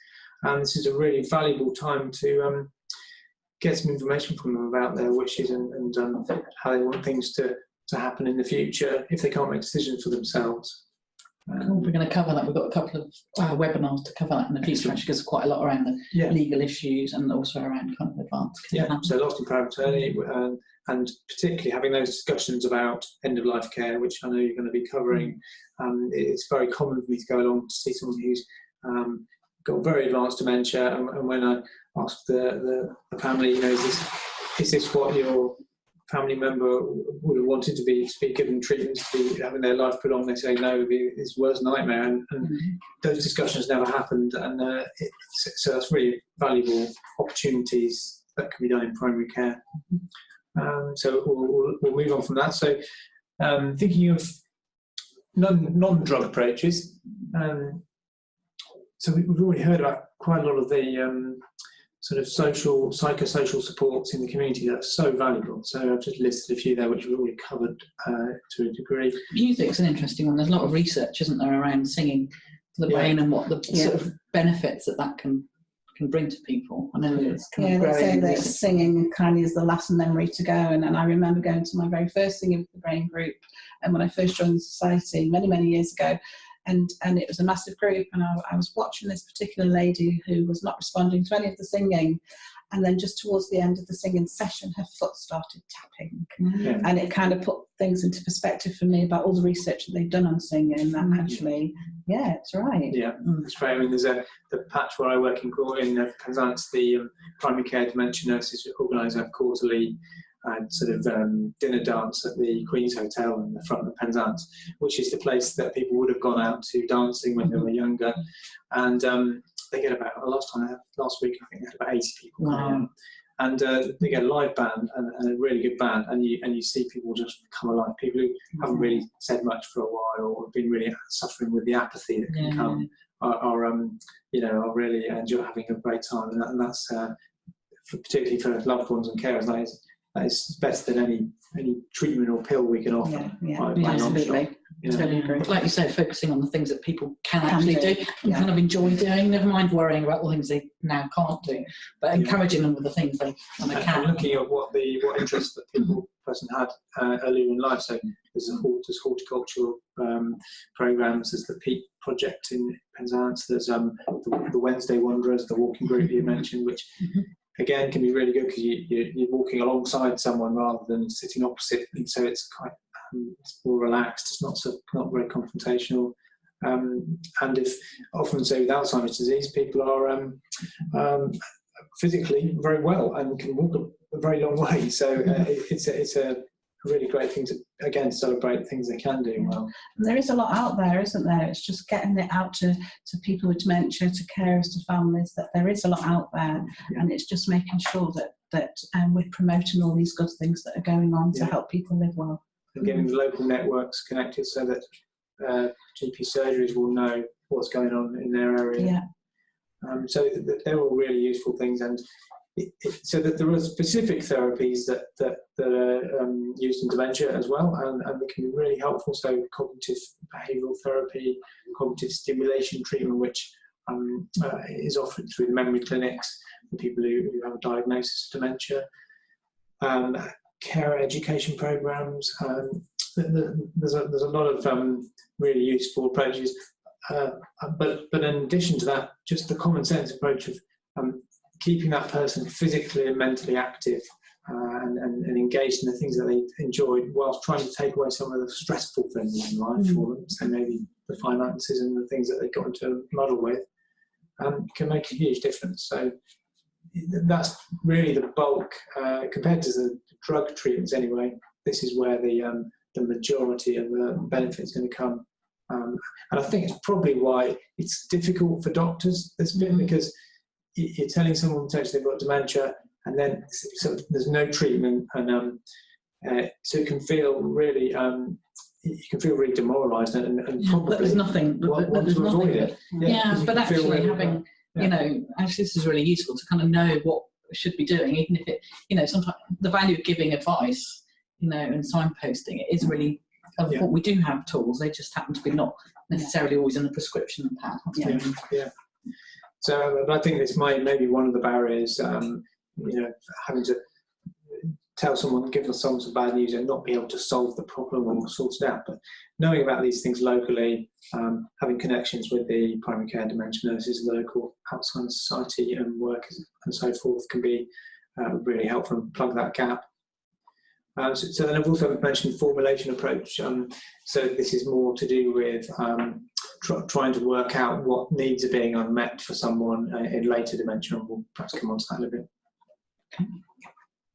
And this is a really valuable time to get some information from them about their wishes and how they want things to happen in the future if they can't make decisions for themselves. Cool. We're going to cover that. We've got a couple of webinars to cover that in the future, actually, because quite a lot around the legal issues and also around kind of advanced care. Yeah, so lost in power of attorney, and particularly having those discussions about end-of-life care, which I know you're going to be covering. It's very common for me to go along to see someone who's got very advanced dementia, and when I ask the family, you know, is this what your family member would have wanted to be given treatment, to be having their life put on, they say no, it's worst nightmare, and those discussions never happened, and so that's really valuable opportunities that can be done in primary care. So we'll move on from that. So thinking of non-drug approaches, so we've already heard about quite a lot of the sort of psychosocial supports in the community that are so valuable. So I've just listed a few there which we've already covered to a degree. Music's an interesting one. There's a lot of research, isn't there, around singing for the brain and what the sort of benefits that can bring to people. I know it's kind of they say that recently. singing kind of is the last memory to go, and I remember going to my very first Singing for the Brain group, and when I first joined the society many years ago, and it was a massive group, and I was watching this particular lady who was not responding to any of the singing, and then just towards the end of the singing session her foot started tapping, and it kind of put things into perspective for me about all the research that they've done on singing, that actually, it's right. Yeah, that's right. I mean, there's the patch where I work in Penzance, the primary care dementia nurses organise a quarterly sort of dinner dance at the Queen's Hotel in the front of Penzance, which is the place that people would have gone out to dancing when they were younger, and they get about, last week I think they had about 80 people coming out. And they get a live band and a really good band, and you see people just come alive. People who haven't really said much for a while, or have been really suffering with the apathy that can come, are really having a great time, and that's particularly for loved ones and carers. That is better than any treatment or pill we can offer. Absolutely. Totally agree. Like you said, focusing on the things that people can actually do and kind of enjoy doing, never mind worrying about the things they now can't do, but encouraging them with the things they can. And looking at what interests the person had earlier in life. So there's horticultural programs, there's the Peak Project in Penzance, there's the Wednesday Wanderers, the walking group you mentioned, which again can be really good because you're walking alongside someone rather than sitting opposite, and so it's quite it's more relaxed. It's not very confrontational, and if often say with Alzheimer's disease, people are physically very well and can walk a very long way. So it's a really great thing to again celebrate things they can do well. And there is a lot out there, isn't there? It's just getting it out to people with dementia, to carers, to families, that there is a lot out there, and it's just making sure that we're promoting all these good things that are going on to help people live well. And getting the local networks connected so that GP surgeries will know what's going on in their area. So they're all really useful things, and so that there are specific therapies that are used in dementia as well, and they can be really helpful. So cognitive behavioural therapy, cognitive stimulation treatment, which is offered through the memory clinics for people who have a diagnosis of dementia. Care education programs. There's a lot of really useful approaches, but in addition to that, just the common sense approach of keeping that person physically and mentally active and engaged in the things that they enjoyed, whilst trying to take away some of the stressful things in life for them. So maybe the finances and the things that they got into a muddle with can make a huge difference. So that's really the bulk compared to the drug treatments anyway. This is where the majority of the benefit is going to come, and I think it's probably why it's difficult for doctors this bit, because you're telling someone potentially they've got dementia, and then there's no treatment, and so it can feel really demoralised, and probably there's nothing. Want to avoid it. But actually really having. Actually this is really useful to kind of know what we should be doing, even if it, sometimes the value of giving advice, and signposting, it is really important. We do have tools, they just happen to be not necessarily always in the prescription pad. So I think this might maybe one of the barriers, having to tell someone, give someone some bad news and not be able to solve the problem or sort it out. But knowing about these things locally, having connections with the primary care dementia nurses, local Alzheimer Society and work and so forth can be really helpful and plug that gap. So then I've also mentioned formulation approach. So this is more to do with trying to work out what needs are being unmet for someone in later dementia, and we'll perhaps come on to that in a bit. Okay.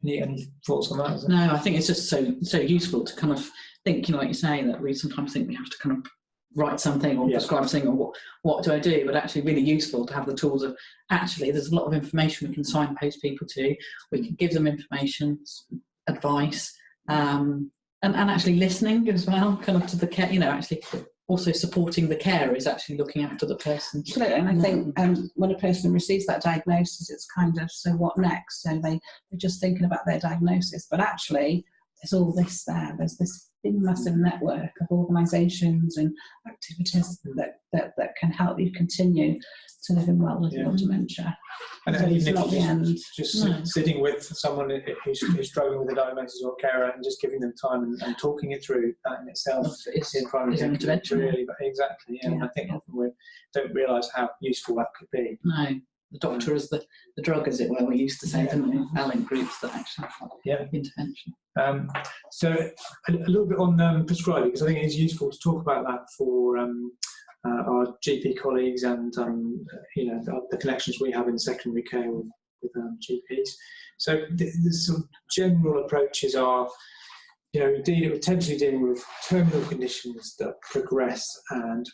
Any thoughts on that? No, I think it's just so useful to kind of think, like you say, that we sometimes think we have to kind of write something or prescribe something, or what do I do? But actually really useful to have the tools of, actually there's a lot of information we can signpost people to. We can give them information, advice, and actually listening as well, kind of to the care, actually also supporting the care is actually looking after the person. Absolutely, and I think when a person receives that diagnosis, it's kind of, so what next? So they're just thinking about their diagnosis, but actually there's all this there. There's this big massive network of organisations and activities that can help you continue to live in well with your dementia. And so even if just sitting with someone who's struggling with a diagnosis or carer and just giving them time and talking it through, that in itself is in primary care really, exactly. And I think often we don't realise how useful that could be. No, the doctor is the drug, as it were. We used to say, didn't we? Allied groups that actually intervention. So a little bit on prescribing, because I think it is useful to talk about that for our GP colleagues and the connections we have in secondary care with GPs. So the sort of general approaches are, potentially dealing with terminal conditions that progress, and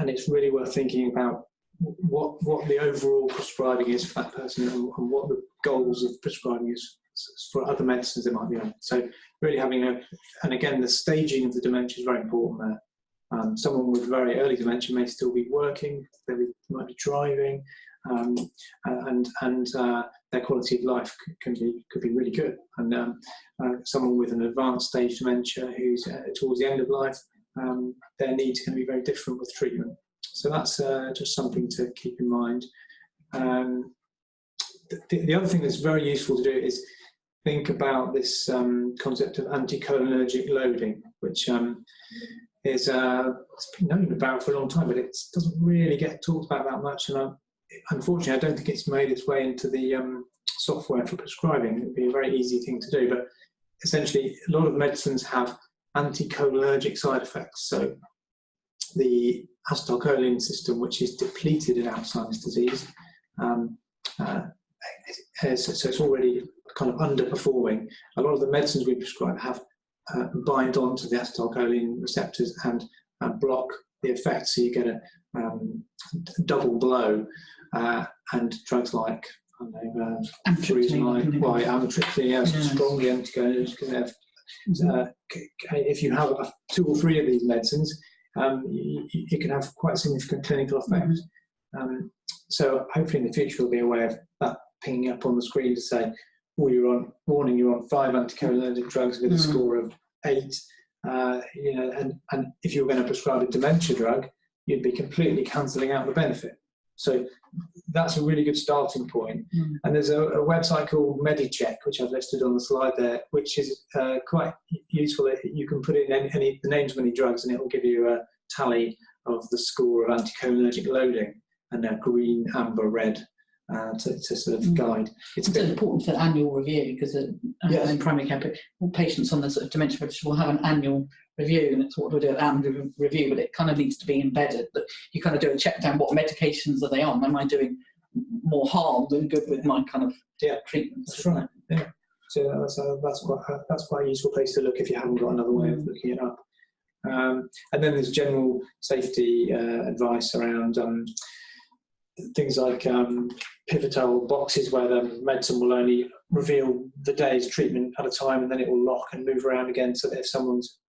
it's really worth thinking about what the overall prescribing is for that person and what the goals of prescribing is for other medicines that might be on. So really having and again, the staging of the dementia is very important there. Someone with very early dementia may still be working, they might be driving, and their quality of life could be really good. And someone with an advanced stage dementia who's towards the end of life, their needs can be very different with treatment. So that's just something to keep in mind. The other thing that's very useful to do is think about this concept of anticholinergic loading, which it's been known about for a long time, but it doesn't really get talked about that much. And unfortunately, I don't think it's made its way into the software for prescribing. It would be a very easy thing to do, but essentially, a lot of medicines have anticholinergic side effects. So the acetylcholine system, which is depleted in Alzheimer's disease, so it's already kind of underperforming. A lot of the medicines we prescribe have bind onto the acetylcholine receptors and block the effect, so you get a double blow. And drugs like amitriptyline, strongly anticholinergic, because if you have 2 or 3 of these medicines, you can have quite significant clinical effect. So hopefully in the future there'll be a way of that pinging up on the screen to say, you're on 5 anticholinergic drugs with a score of 8, and if you were going to prescribe a dementia drug, you'd be completely cancelling out the benefit. So that's a really good starting point. And there's a website called MediCheck, which I've listed on the slide there, which is quite useful. You can put in the names of any drugs and it will give you a tally of the score of anticholinergic loading, and green, amber, red, to sort of guide. It's important for annual review, because in primary care, patients on the sort of dementia register will have an annual review, and it's what we do at annual review, but it kind of needs to be embedded, that you kind of do a check down, what medications are they on? Am I doing more harm than good with my kind of treatment? That's right. Yeah. So that's quite a useful place to look if you haven't got another way of looking it up. And then there's general safety advice around things like pivotal boxes where the medicine will only reveal the day's treatment at a time, and then it will lock and move around again, so that if someone's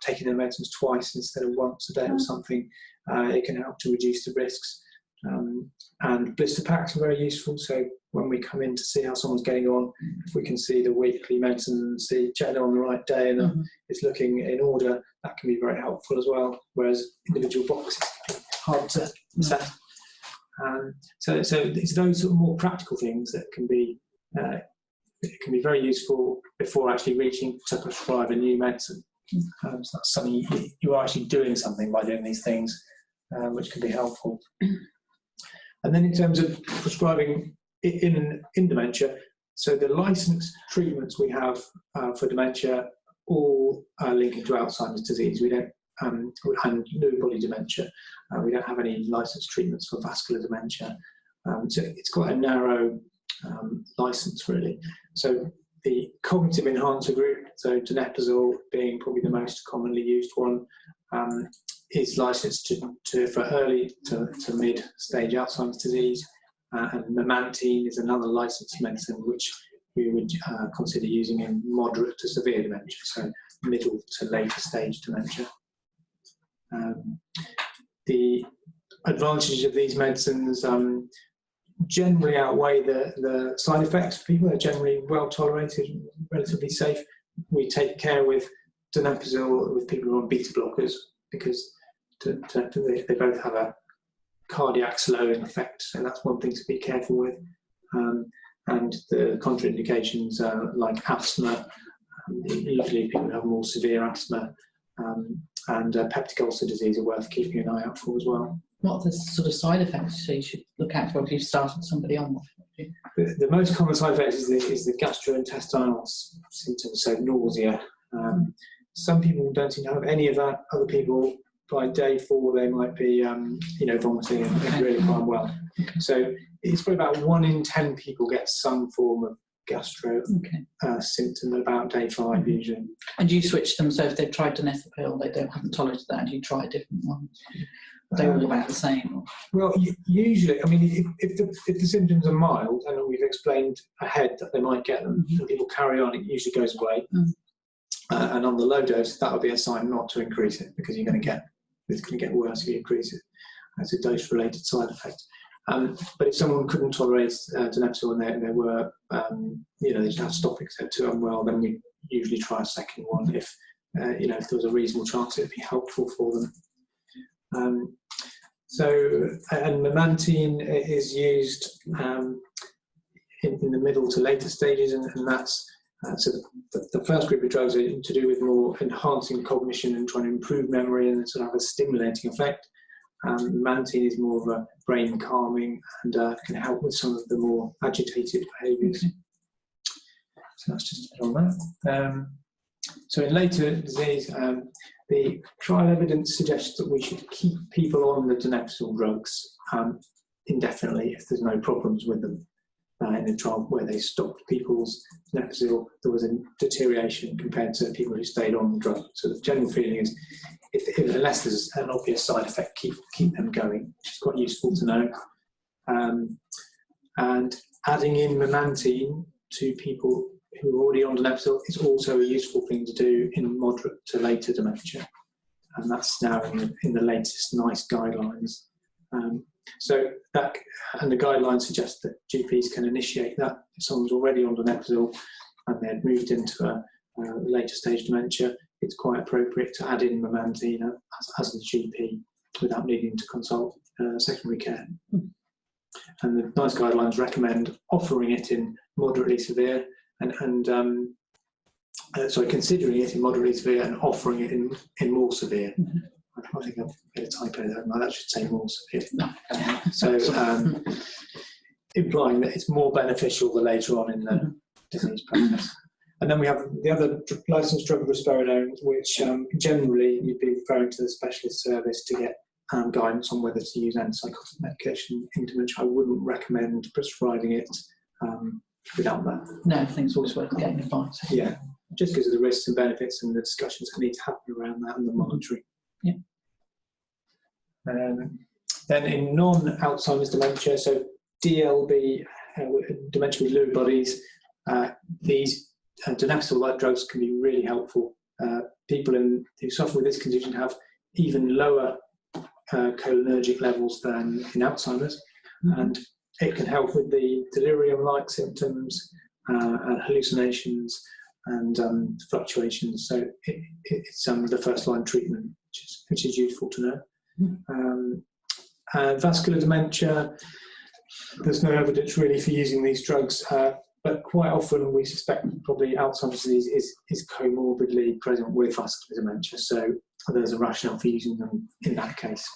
taking their medicines twice instead of once a day or something, it can help to reduce the risks. And blister packs are very useful, so when we come in to see how someone's getting on, if we can see the weekly medicine and check they're on the right day and it's looking in order, that can be very helpful as well, whereas individual boxes can be hard to set. So it's those sort of more practical things that can be it can be very useful before actually reaching to prescribe a new medicine. So that's something you are actually doing something by doing these things, which can be helpful. And then in terms of prescribing in dementia, so the licensed treatments we have for dementia all link into Alzheimer's disease. We don't, and Lewy body dementia. We don't have any licensed treatments for vascular dementia. So it's quite a narrow license, really. So the cognitive enhancer group, so donepezil being probably the most commonly used one, is licensed for early to mid-stage Alzheimer's disease, and memantine is another licensed medicine which we would consider using in moderate to severe dementia, so middle to later stage dementia. The advantages of these medicines generally outweigh the side effects for people. They're generally well tolerated, relatively safe. We take care with donepezil with people who are on beta blockers because they both have a cardiac slowing effect, so that's one thing to be careful with. And the contraindications like asthma, usually people who have more severe asthma, and peptic ulcer disease are worth keeping an eye out for as well. What are the sort of side effects you should look out for if you've started somebody on one? The most common side effect is the gastrointestinal symptoms, so nausea. Some people don't seem to have any of that. Other people, by day 4, they might be vomiting and really quite well. Okay. So it's probably about 1 in 10 people get some form of gastro symptom at about day 5 usually. And do you switch them? So if they've tried donepezil, they haven't tolerated that, do you try a different one? Are they all about the same? Or? Well, usually, I mean, if the symptoms are mild, and we've explained ahead that they might get them, and people carry on, it usually goes away. And on the low dose, that would be a sign not to increase it, because it's going to get worse if you increase it. That's a dose-related side effect. But if someone couldn't tolerate donepezil and they were, they just have to stop because they're too unwell, then we usually try a second one if there was a reasonable chance it would be helpful for them. And memantine is used in the middle to later stages, and that's so the first group of drugs are to do with more enhancing cognition and trying to improve memory and sort of have a stimulating effect. Memantine is more of a brain calming and can help with some of the more agitated behaviours. So that's just a bit on that. So in later disease, the trial evidence suggests that we should keep people on the donepezil drugs indefinitely if there's no problems with them. In the trial where they stopped people's donepezil, there was a deterioration compared to people who stayed on the drug. So the general feeling is, unless there's an obvious side effect, keep them going, which is quite useful to know. And adding in memantine to people who are already on donepezil is also a useful thing to do in moderate to later dementia, and that's now in the latest NICE guidelines. And the guidelines suggest that GPs can initiate that if someone's already on donepezil and they've moved into a later stage dementia. It's quite appropriate to add in memantine as a GP without needing to consult secondary care. And the NICE guidelines recommend offering it in moderately severe considering it in moderately severe and offering it in more severe. I think I've made a typo there. That should say more severe. So implying that it's more beneficial the later on in the disease process. And then we have the other licensed drug, risperidone, which generally you'd be referring to the specialist service to get guidance on whether to use antipsychotic medication in dementia. I wouldn't recommend prescribing it without that. No, I think it's always worth getting advice. Yeah, just because of the risks and benefits and the discussions that need to happen around that and the monitoring. Yeah. Then in non-Alzheimer's dementia, so DLB, dementia with Lewy bodies, these donepezil-like drugs can be really helpful. People who suffer with this condition have even lower cholinergic levels than in Alzheimer's, and it can help with the delirium-like symptoms and hallucinations and fluctuations. So it's the first-line treatment, which is useful to know. Vascular dementia, there's no evidence really for using these drugs but quite often we suspect probably Alzheimer's disease is comorbidly present with vascular dementia, so there's a rationale for using them in that case.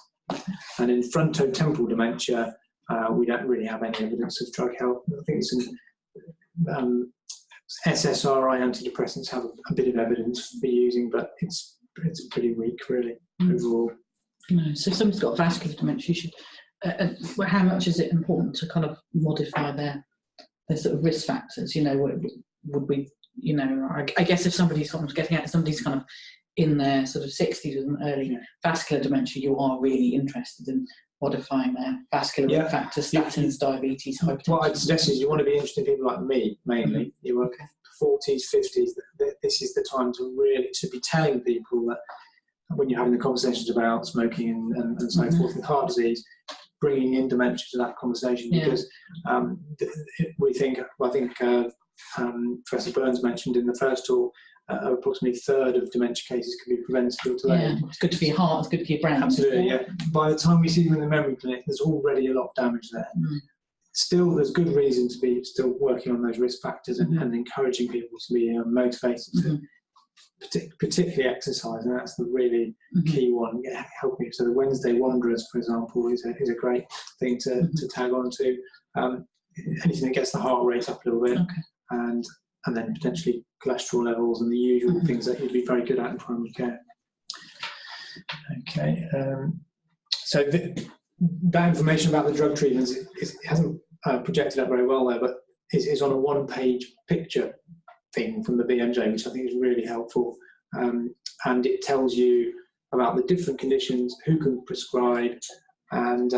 And in frontotemporal dementia, we don't really have any evidence of drug help. I think some SSRI antidepressants have a bit of evidence for using, but it's pretty weak, really, overall. No, so if somebody's got vascular dementia, you should. How much is it important to kind of modify their sort of risk factors? You know, would we? You know, I guess if somebody's getting at somebody's kind of in their sort of 60s with an early vascular dementia, you are really interested in modifying their vascular risk factors, statins, diabetes, hypertension. What I'd suggest is you want to be interested in people like me, mainly. You are 40s, 50s. This is the time to really be telling people that when you're having the conversations about smoking and so forth with heart disease, bringing in dementia to that conversation, because I think Professor Burns mentioned in the first talk, approximately a third of dementia cases can be preventable today. Yeah, it's good for your heart, it's good for your brain. Absolutely, yeah. By the time we see them in the memory clinic, there's already a lot of damage there. Still, there's good reason to be still working on those risk factors and encouraging people to be motivated to particularly exercise, and that's the really key one. Helping, so the Wednesday Wanderers, for example, is a great thing to tag on to. Anything that gets the heart rate up a little bit, and then potentially cholesterol levels and the usual things that you'd be very good at in primary care. Okay, so that information about the drug treatments it hasn't projected up very well there, but is on a one-page picture thing from the BMJ, which I think is really helpful, and it tells you about the different conditions, who can prescribe, and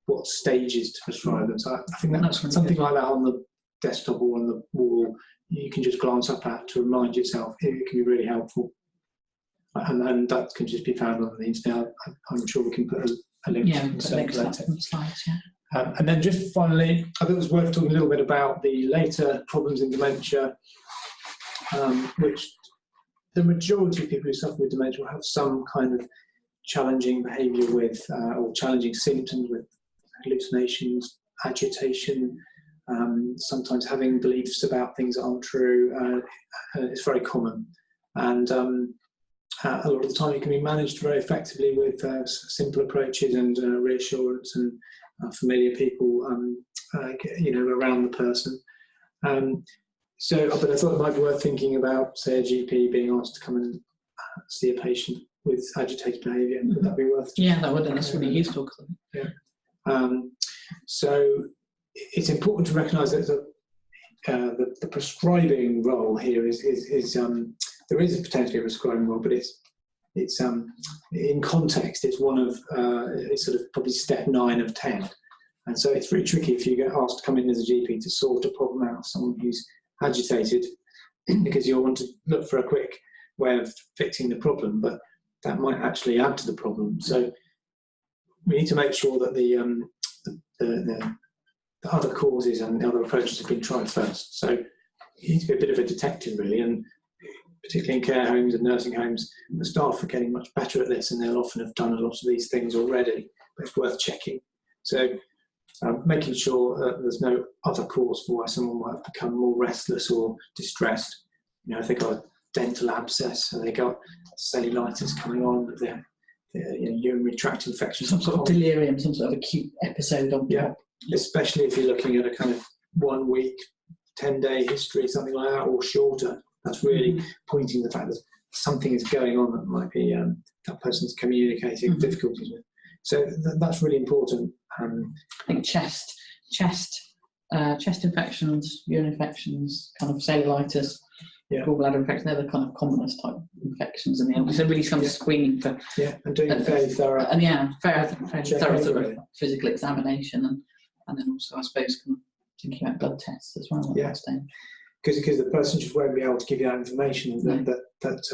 what stages to prescribe them. So I think that's something like that on the desktop or on the wall you can just glance up at to remind yourself. It can be really helpful, and that can just be found on the internet. I'm sure we can put a link to the slides. And then just finally, I thought it was worth talking a little bit about the later problems in dementia, which the majority of people who suffer with dementia will have some kind of challenging behaviour with, or challenging symptoms with hallucinations, agitation, sometimes having beliefs about things that aren't true. It's very common. And a lot of the time it can be managed very effectively with simple approaches and reassurance and familiar people, around the person. But I thought it might be worth thinking about, say, a GP being asked to come and see a patient with agitated behaviour. Would that be worth? Yeah, that would. That's really useful. So it's important to recognise that the prescribing role here is there is potentially a prescribing role, but it's in context. It's one of it's sort of probably step 9 of 10, and so it's very tricky if you get asked to come in as a GP to sort a problem out of someone who's agitated, because you'll want to look for a quick way of fixing the problem, but that might actually add to the problem. So we need to make sure that the other causes and the other approaches have been tried first. So you need to be a bit of a detective, really, and particularly in care homes and nursing homes, the staff are getting much better at this, and they'll often have done a lot of these things already, but it's worth checking. So making sure that there's no other cause for why someone might have become more restless or distressed. If they've got a dental abscess, or they've got cellulitis coming on, with their urinary tract infection, some sort of delirium, some sort of acute episode on top. Especially if you're looking at a kind of 1 week, 10-day history, something like that, or shorter. That's really pointing to the fact that something is going on that might be that person's communicating difficulties with. So that's really important. I think chest infections, urine infections, kind of cellulitis, gallbladder infection, they're the kind of commonest type infections in the elderly. So really some screening for and doing a fairly thorough thorough sort of physical examination, and then also I suppose kind of thinking about blood tests as well. Because the person just won't be able to give you that information that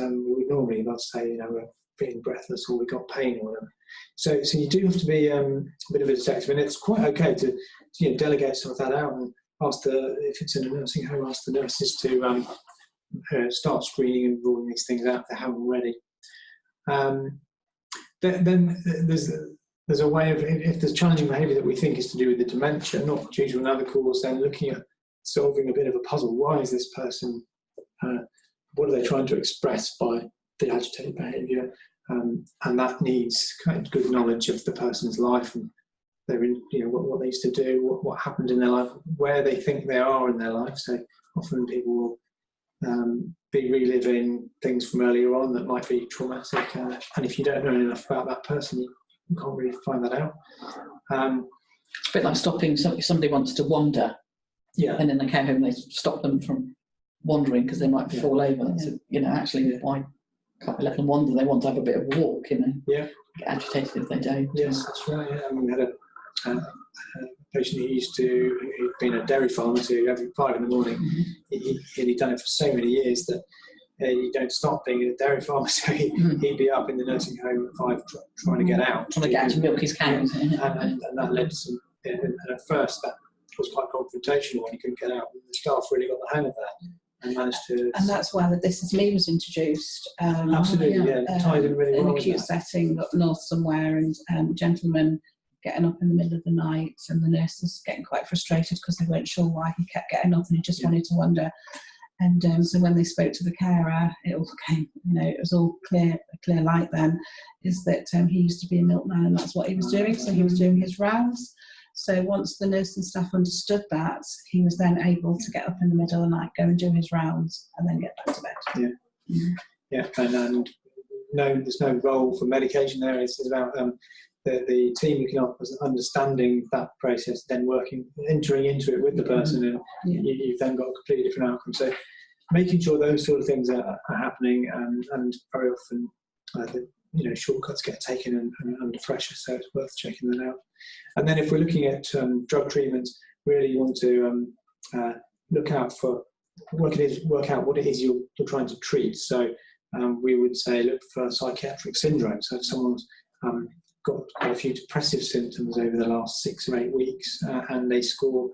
we would normally, let's say, we're feeling breathless or we've got pain or whatever. So you do have to be a bit of a detective, and it's quite okay to delegate some of that out and ask if it's in a nursing home, ask the nurses to start screening and ruling these things out if they haven't already. Then there's a way of, if there's challenging behaviour that we think is to do with the dementia, not due to another cause, then looking at solving a bit of a puzzle. Why is this person, what are they trying to express by the agitated behaviour? And that needs kind of good knowledge of the person's life and what they used to do, what happened in their life, where they think they are in their life. So often people will be reliving things from earlier on that might be traumatic, and if you don't know enough about that person, you can't really find that out. It's a bit like stopping somebody wants to wander, and in the care home they stop them from wandering because they might fall over. So, actually, why can't we let them wander? They want to have a bit of a walk, get agitated if they don't. Yes, that's right. We had a patient who'd been a dairy farmer, so every 5 in the morning, he'd done it for so many years that you don't stop being a dairy farmer, so he'd be up in the nursing home at 5 trying to get out. Trying to get out to milk his cows. And that led to some, and at first that was quite confrontational when he couldn't get out. The staff really got the hang of that and managed to... And that's why the This Is Me was introduced. Absolutely, tied in really well. In an acute setting up north somewhere, and gentlemen getting up in the middle of the night, and the nurses getting quite frustrated because they weren't sure why he kept getting up and he just wanted to wander. And so when they spoke to the carer, it all came, it was all clear light then, is that he used to be a milkman and that's what he was doing. So he was doing his rounds. So once the nurse and staff understood that, he was then able to get up in the middle of the night, go and do his rounds, and then get back to bed. And no, there's no role for medication there. It's about the team looking up, understanding that process, then entering into it with the person, and you've then got a completely different outcome. So making sure those sort of things are happening, and very often shortcuts get taken and under pressure, so it's worth checking that out. And then if we're looking at drug treatments, really you want to look out for work out what it is you're trying to treat. So we would say look for psychiatric syndrome. So if someone's got quite a few depressive symptoms over the last 6 or 8 weeks, and they score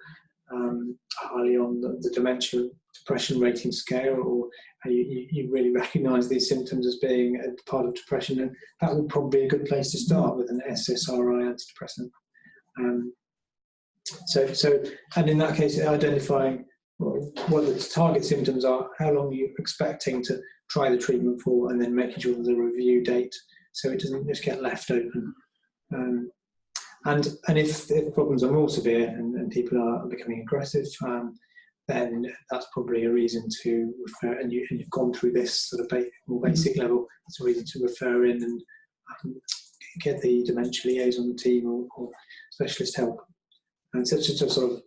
highly on the dementia depression rating scale, or you really recognise these symptoms as being a part of depression, and that would probably be a good place to start with an SSRI antidepressant. And in that case, identifying what the target symptoms are, how long you're expecting to try the treatment for, and then making sure there's a review date so it doesn't just get left open. And if problems are more severe and people are becoming aggressive, then that's probably a reason to refer, and you've gone through this sort of more basic level, it's a reason to refer in and get the dementia liaison team or specialist help. And so just to sort of,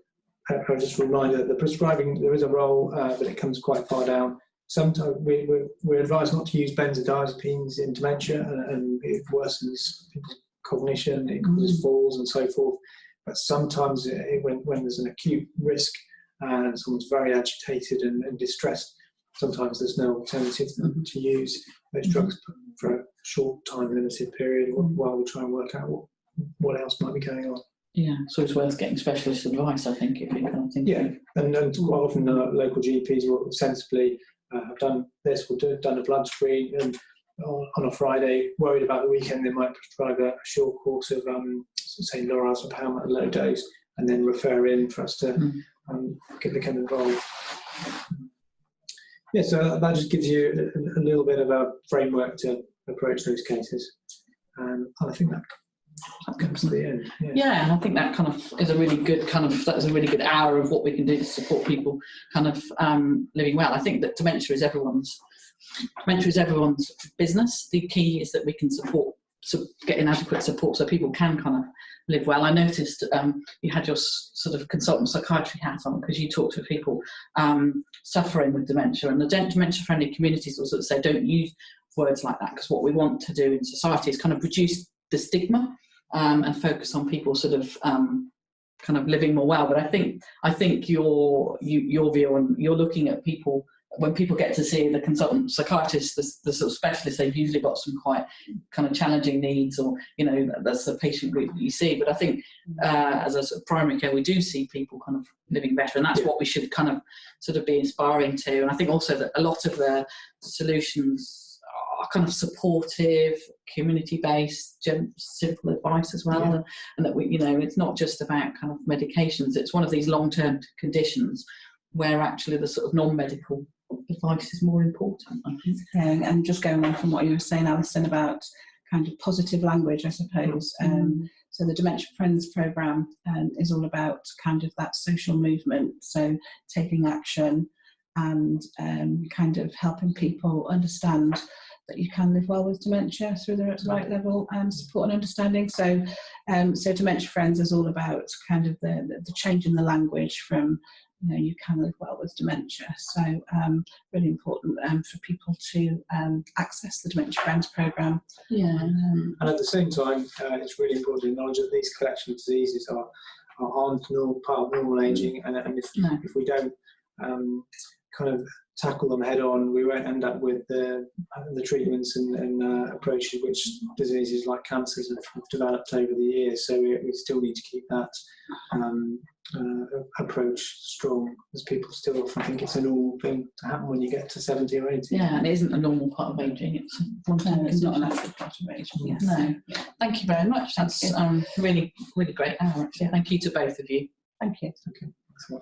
I'll just remind you that the prescribing, there is a role, but it comes quite far down. Sometimes we're advised not to use benzodiazepines in dementia, and it worsens people's cognition, it causes falls and so forth. But sometimes when there's an acute risk and someone's very agitated and distressed, sometimes there's no alternative to use those drugs for a short time limited period while we try and work out what else might be going on. Yeah, so it's worth getting specialist advice, I think, if you kind of think. Yeah, and quite often local GPs will sensibly have done this, will done a blood screen, and on a Friday, worried about the weekend, they might prescribe a short course of, say, lorazepam at a low dose, and then refer in for us to become involved. Yeah, so that just gives you a little bit of a framework to approach those cases, and I think that comes to the end. Yeah, and I think that kind of is a really good that's a really good hour of what we can do to support people kind of living well. I think that dementia is everyone's business. The key is that we can get inadequate support so people can kind of live well. I noticed you had your sort of consultant psychiatry hat on because you talk to people suffering with dementia, and the dementia-friendly communities also say don't use words like that, because what we want to do in society is kind of reduce the stigma and focus on people sort of kind of living more well. But I think your view on, you're looking at people, when people get to see the consultant psychiatrist, the sort of specialist, they've usually got some quite kind of challenging needs, or that's the patient group that you see. But I think as a sort of primary care, we do see people kind of living better, and that's what we should kind of sort of be inspiring to. And I think also that a lot of the solutions are kind of supportive, community-based, simple advice as well, and that we, it's not just about kind of medications. It's one of these long-term conditions where actually the sort of non-medical advice is more important, I think. And just going on from what you were saying, Alison, about kind of positive language, I suppose. So the Dementia Friends programme is all about kind of that social movement, so taking action and kind of helping people understand that you can live well with dementia through the right level support and understanding. So so Dementia Friends is all about kind of the change in the language from, you know, you can live well with dementia. So really important for people to access the Dementia Friends programme. Yeah. And at the same time, it's really important to acknowledge that these collection of diseases aren't normal, part of normal ageing, and if we don't kind of tackle them head on, we won't end up with the treatments and approaches which diseases like cancers have developed over the years. So we still need to keep that approach strong, as people still often think it's a normal thing to happen when you get to 70 or 80. Yeah, and it isn't a normal part of ageing. It's It's not a natural part of ageing. Yes. No. Thank you very much. That's really, really great hour, actually. Thank you to both of you. Thank you. Okay. Thanks a lot.